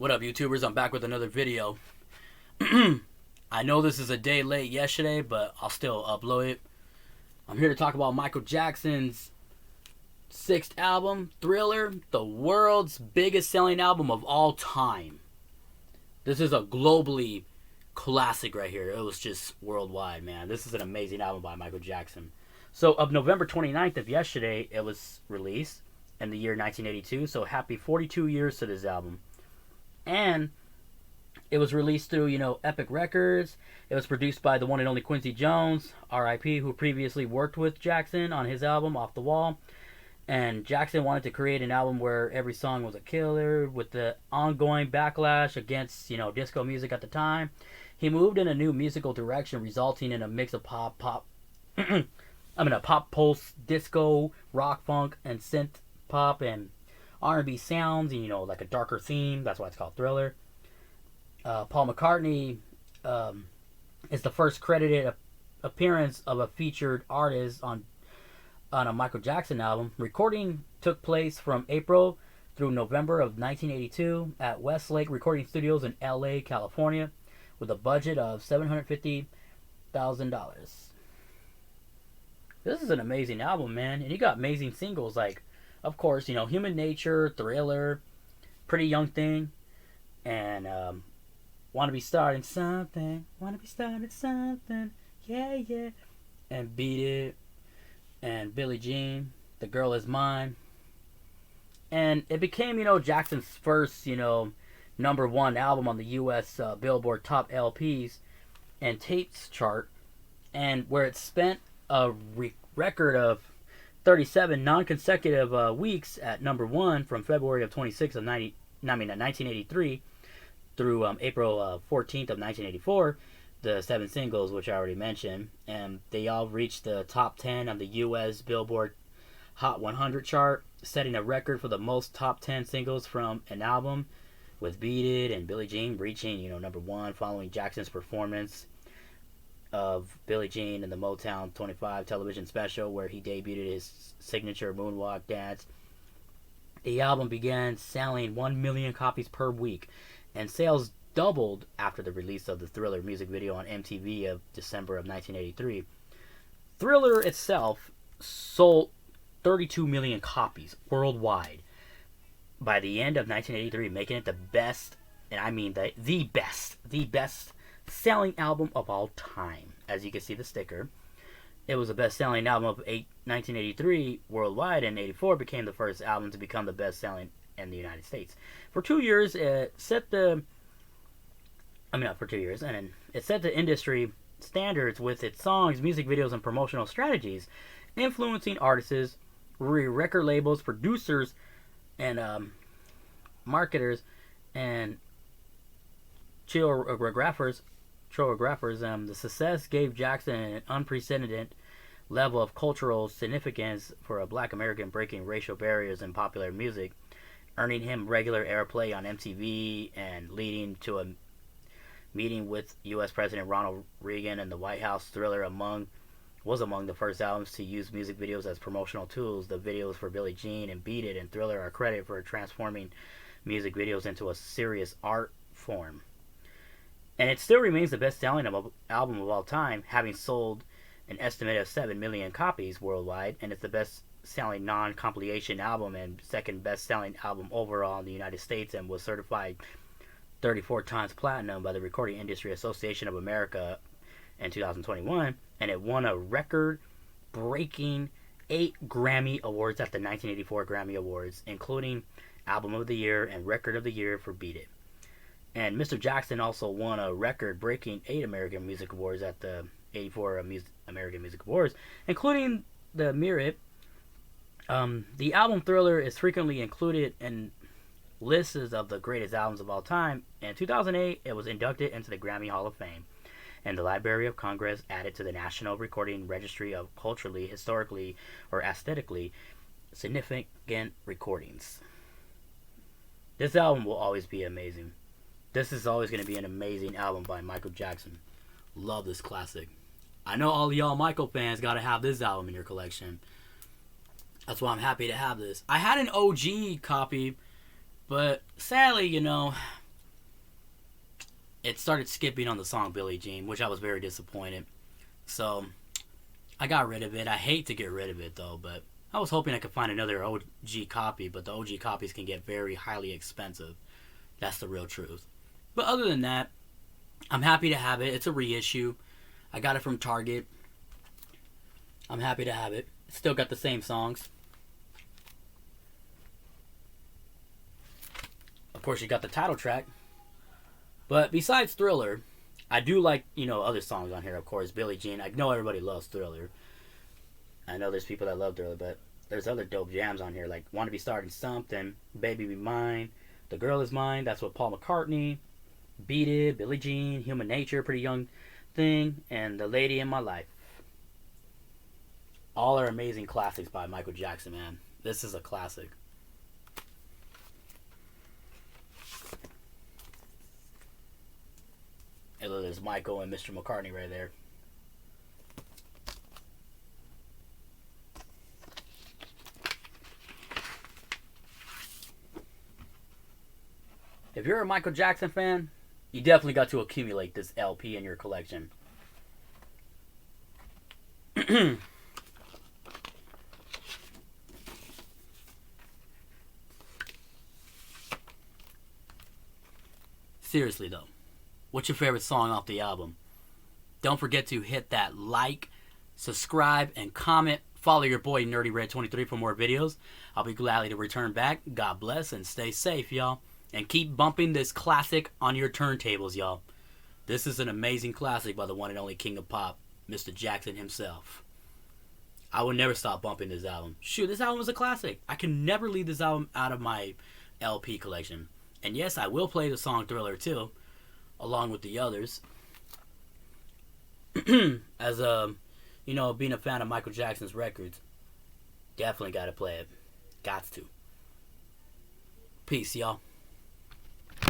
What up, YouTubers? I'm back with another video. I know this is a day late yesterday, but I'll still upload it. I'm here to talk about Michael Jackson's sixth album, Thriller, the world's biggest selling album of all time. This is a globally classic right here. It was just worldwide, man. This is an amazing album by Michael Jackson. So, of November 29th of yesterday, it was released in the year 1982. So, happy 42 years to this album. And it was released through, Epic Records. It was produced by the one and only Quincy Jones, R.I.P., who previously worked with Jackson on his album, Off the Wall. And Jackson wanted to create an album where every song was a killer, with the ongoing backlash against, disco music at the time. He moved in a new musical direction, resulting in a mix of pop, pulse, disco, rock, funk, and synth pop and R&B sounds, and like a darker theme. That's why it's called Thriller. Paul McCartney is the first credited appearance of a featured artist on a Michael Jackson album. Recording took place from April through November of 1982 at Westlake Recording Studios in LA, California, with a budget of $750,000. This is an amazing album, man, and you got amazing singles like, of course, Human Nature, Thriller, Pretty Young Thing, and Wanna Be Startin Somethin, yeah, and Beat It, and Billie Jean, The Girl Is Mine. And it became, Jackson's first, number one album on the US Billboard Top LPs and Tapes chart, and where it spent a record of 37 non-consecutive weeks at number one from February of 1983 through April 14th of 1984. The 7 singles, which I already mentioned, and they all reached the top 10 on the US Billboard Hot 100 chart, setting a record for the most top 10 singles from an album, with Beat It and Billie Jean reaching, number one, following Jackson's performance of Billie Jean in the Motown 25 television special, where he debuted his signature moonwalk dance. The album began selling 1 million copies per week, and sales doubled after the release of the Thriller music video on MTV of December of 1983. Thriller itself sold 32 million copies worldwide by the end of 1983, making it the best, and I mean the best selling album of all time. As you can see the sticker, it was the best selling album of 1983 worldwide, and 84 became the first album to become the best selling in the United States. For 2 years, it set the industry standards with its songs, music videos, and promotional strategies, influencing artists, record labels, producers, and marketers, and choreographers. The success gave Jackson an unprecedented level of cultural significance for a black American, breaking racial barriers in popular music, earning him regular airplay on MTV and leading to a meeting with U.S. President Ronald Reagan in the White House. Thriller was among the first albums to use music videos as promotional tools. The videos for Billie Jean and Beat It and Thriller are credited for transforming music videos into a serious art form. And it still remains the best-selling album of all time, having sold an estimated 7 million copies worldwide, and it's the best-selling non-compilation album and second best-selling album overall in the United States, and was certified 34 times platinum by the Recording Industry Association of America in 2021, and it won a record-breaking 8 Grammy Awards at the 1984 Grammy Awards, including Album of the Year and Record of the Year for Beat It. And Mr. Jackson also won a record-breaking 8 American Music Awards at the 84 American Music Awards, including the Merit. The album Thriller is frequently included in lists of the greatest albums of all time. In 2008, it was inducted into the Grammy Hall of Fame, and the Library of Congress added to the National Recording Registry of culturally, historically, or aesthetically significant recordings. This album will always be amazing. This is always going to be an amazing album by Michael Jackson. Love this classic. I know all y'all Michael fans got to have this album in your collection. That's why I'm happy to have this. I had an OG copy, but sadly, it started skipping on the song Billie Jean, which I was very disappointed. So I got rid of it. I hate to get rid of it though, but I was hoping I could find another OG copy, but the OG copies can get very highly expensive. That's the real truth. But other than that, I'm happy to have it. It's a reissue. I got it from Target. I'm happy to have it. It's still got the same songs. Of course, you got the title track. But besides Thriller, I do like, other songs on here, of course. Billie Jean. I know everybody loves Thriller. I know there's people that love Thriller, but there's other dope jams on here, like Wanna Be Startin Somethin, Baby Be Mine, The Girl Is Mine, that's what Paul McCartney, Beat It, Billie Jean, Human Nature, Pretty Young Thing, and The Lady in My Life. All are amazing classics by Michael Jackson, man. This is a classic. Hey, look, there's Michael and Mr. McCartney right there. If you're a Michael Jackson fan, you definitely got to accumulate this LP in your collection. Seriously though, what's your favorite song off the album? Don't forget to hit that like, subscribe, and comment. Follow your boy Nerdy Red 23 for more videos. I'll be gladly to return back. God bless and stay safe, y'all. And keep bumping this classic on your turntables, y'all. This is an amazing classic by the one and only King of Pop, Mr. Jackson himself. I will never stop bumping this album. Shoot, this album is a classic. I can never leave this album out of my LP collection. And yes, I will play the song Thriller too, along with the others. As being a fan of Michael Jackson's records, definitely gotta play it. Gots to. Peace, y'all.